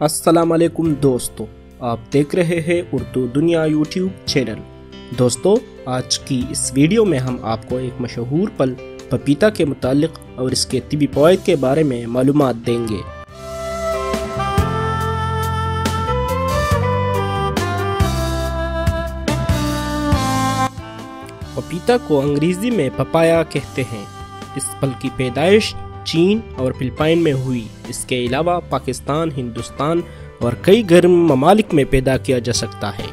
अस्सलाम वालेकुम दोस्तों, आप देख रहे हैं उर्दू दुनिया यूट्यूब चैनल। दोस्तों, आज की इस वीडियो में हम आपको एक मशहूर फल पपीता के मुतालिक और इसके तिबी फ़वाइद के बारे में मालूमात देंगे। पपीता को अंग्रेज़ी में पपाया कहते हैं। इस फल की पैदाइश चीन और फिलिपाइन में हुई। इसके अलावा पाकिस्तान, हिंदुस्तान और कई गर्म ममालिक में पैदा किया जा सकता है।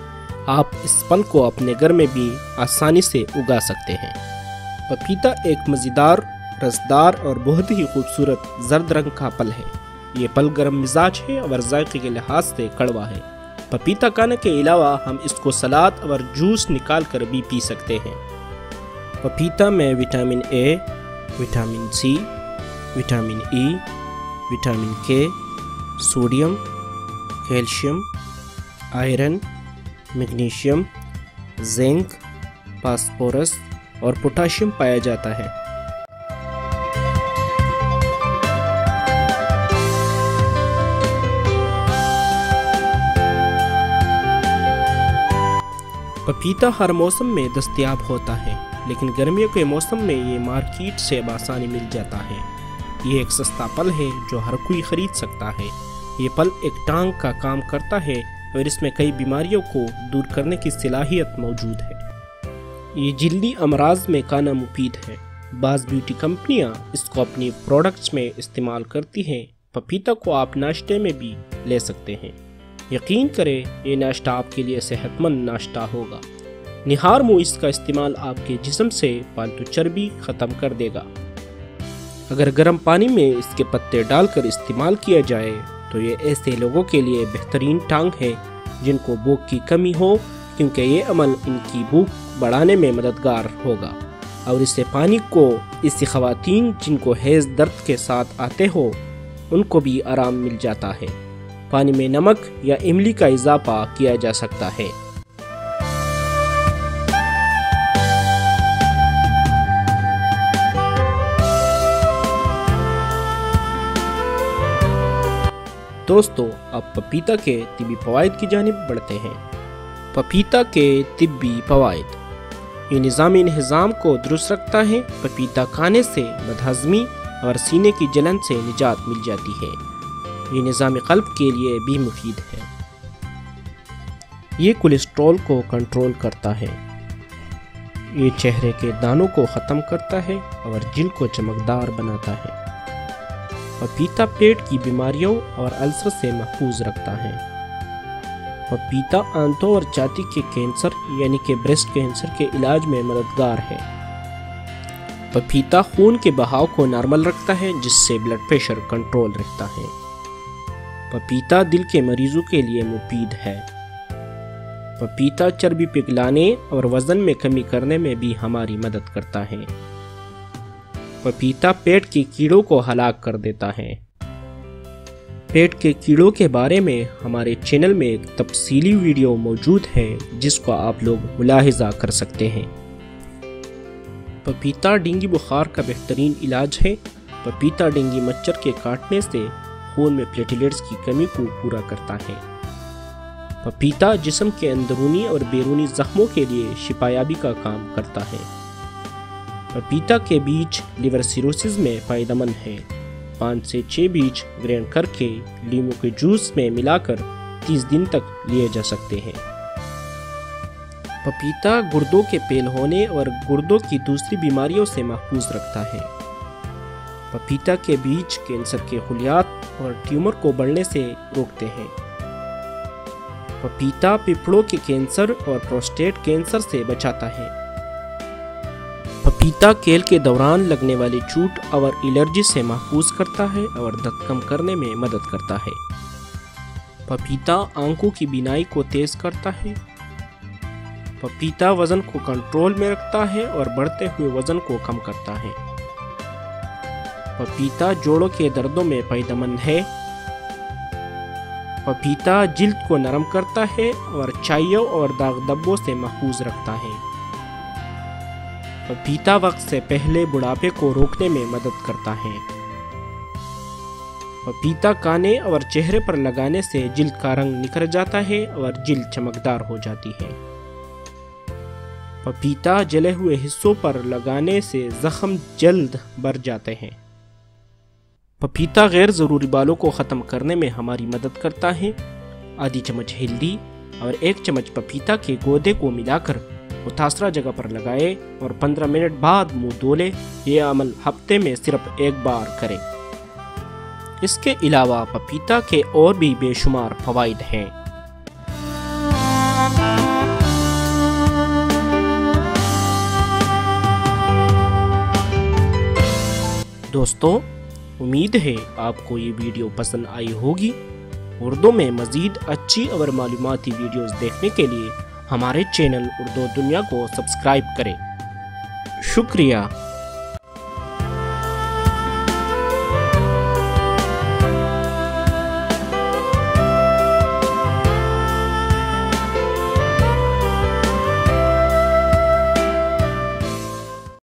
आप इस फल को अपने घर में भी आसानी से उगा सकते हैं। पपीता एक मज़ेदार, रसदार और बहुत ही खूबसूरत जर्द रंग का फल है। ये फल गर्म मिजाज है और जायके के लिहाज से कड़वा है। पपीता खाने के अलावा हम इसको सलाद और जूस निकाल कर भी पी सकते हैं। पपीता में vitamin A, vitamin C, vitamin E, vitamin K, sodium, calcium, iron, magnesium, zinc, phosphorus और पोटाशियम पाया जाता है। पपीता हर मौसम में दस्तयाब होता है, लेकिन गर्मियों के मौसम में ये मार्केट से आसानी मिल जाता है। ये एक सस्ता फल है जो हर कोई खरीद सकता है। ये फल एक टांग का काम करता है और इसमें कई बीमारियों को दूर करने की सलाहियत मौजूद है। ये जल्दी अमराज में खाना मुफीद है। बाज़ ब्यूटी कंपनियां इसको अपनी प्रोडक्ट्स में इस्तेमाल करती हैं। पपीता को आप नाश्ते में भी ले सकते हैं। यकीन करें, ये नाश्ता आपके लिए सेहतमंद नाश्ता होगा। निहार मुँह इसका इस्तेमाल आपके जिस्म से फालतू चर्बी ख़त्म कर देगा। अगर गर्म पानी में इसके पत्ते डालकर इस्तेमाल किया जाए तो ये ऐसे लोगों के लिए बेहतरीन टांग है जिनको भूख की कमी हो, क्योंकि ये अमल इनकी भूख बढ़ाने में मददगार होगा। और इससे पानी को इससे ख़वातीन जिनको हैज़ दर्द के साथ आते हो उनको भी आराम मिल जाता है। पानी में नमक या इमली का इजाफा किया जा सकता है। दोस्तों, अब पपीता के तिब्बी फ़वाइद की जानिब बढ़ते हैं। पपीता के तिब्बी फ़वाइद: ये निज़ामी निज़ाम को दुरुस्त रखता है। पपीता खाने से बदहज़मी और सीने की जलन से निजात मिल जाती है। ये निज़ाम क़ल्ब के लिए भी मुफीद है। ये कोलेस्ट्रॉल को कंट्रोल करता है। ये चेहरे के दानों को ख़त्म करता है और जिल्द को चमकदार बनाता है। पपीता पेट की बीमारियों और अल्सर से महफूज रखता है। पपीता आंतों और छाती के कैंसर यानी कि ब्रेस्ट कैंसर के इलाज में मददगार है। पपीता खून के बहाव को नॉर्मल रखता है, जिससे ब्लड प्रेशर कंट्रोल रहता है। पपीता दिल के मरीजों के लिए मुफीद है। पपीता चर्बी पिघलाने और वजन में कमी करने में भी हमारी मदद करता है। पपीता पेट के कीड़ों को हलाक कर देता है। पेट के कीड़ों के बारे में हमारे चैनल में एक तफसीली वीडियो मौजूद है, जिसको आप लोग मुलाहिजा कर सकते हैं। पपीता डेंगू बुखार का बेहतरीन इलाज है। पपीता डेंगू मच्छर के काटने से खून में प्लेटलेट्स की कमी को पूरा करता है। पपीता जिस्म के अंदरूनी और बैरूनी जख्मों के लिए शिफायाबी का काम करता है। पपीता के बीज लिवर सिरोसिस में फ़ायदेमंद है। 5 से 6 बीज ग्राइंड करके लीमू के जूस में मिलाकर 30 दिन तक लिए जा सकते हैं। पपीता गुर्दों के फेल होने और गुर्दों की दूसरी बीमारियों से महफूज रखता है। पपीता के बीज कैंसर के खुलियात और ट्यूमर को बढ़ने से रोकते हैं। पपीता फेफड़ों के कैंसर और प्रोस्टेट कैंसर से बचाता है। पपीता खेल के दौरान लगने वाली चोट और एलर्जी से महफूज करता है और दर्द कम करने में मदद करता है। पपीता आंखों की बीनाई को तेज करता है। पपीता वजन को कंट्रोल में रखता है और बढ़ते हुए वजन को कम करता है। पपीता जोड़ों के दर्दों में फायदेमंद है। पपीता जिल्द को नरम करता है और चाइयों और दाग धब्बों से महफूज रखता है। पपीता वक्त से पहले बुढ़ापे को रोकने में मदद करता है। पपीता खाने और चेहरे पर लगाने से जिल्द का रंग निखर जाता है और जिल्द चमकदार हो जाती है। पपीता जले हुए हिस्सों पर लगाने से जख्म जल्द भर जाते हैं। पपीता गैर ज़रूरी बालों को ख़त्म करने में हमारी मदद करता है। आधी चम्मच हल्दी और 1 चम्मच पपीता के गूदे को मिलाकर मुतासरा जगह पर लगाए और 15 मिनट बाद मुंह धो ले। ये अमल हफ्ते में सिर्फ 1 बार करें। इसके अलावा पपीता के और भी बेशुमार फ़वाइद हैं। दोस्तों, उम्मीद है आपको ये वीडियो पसंद आई होगी। उर्दू में मज़ीद अच्छी और मालूमाती वीडियोस देखने के लिए हमारे चैनल उर्दू दुनिया को सब्सक्राइब करें। शुक्रिया।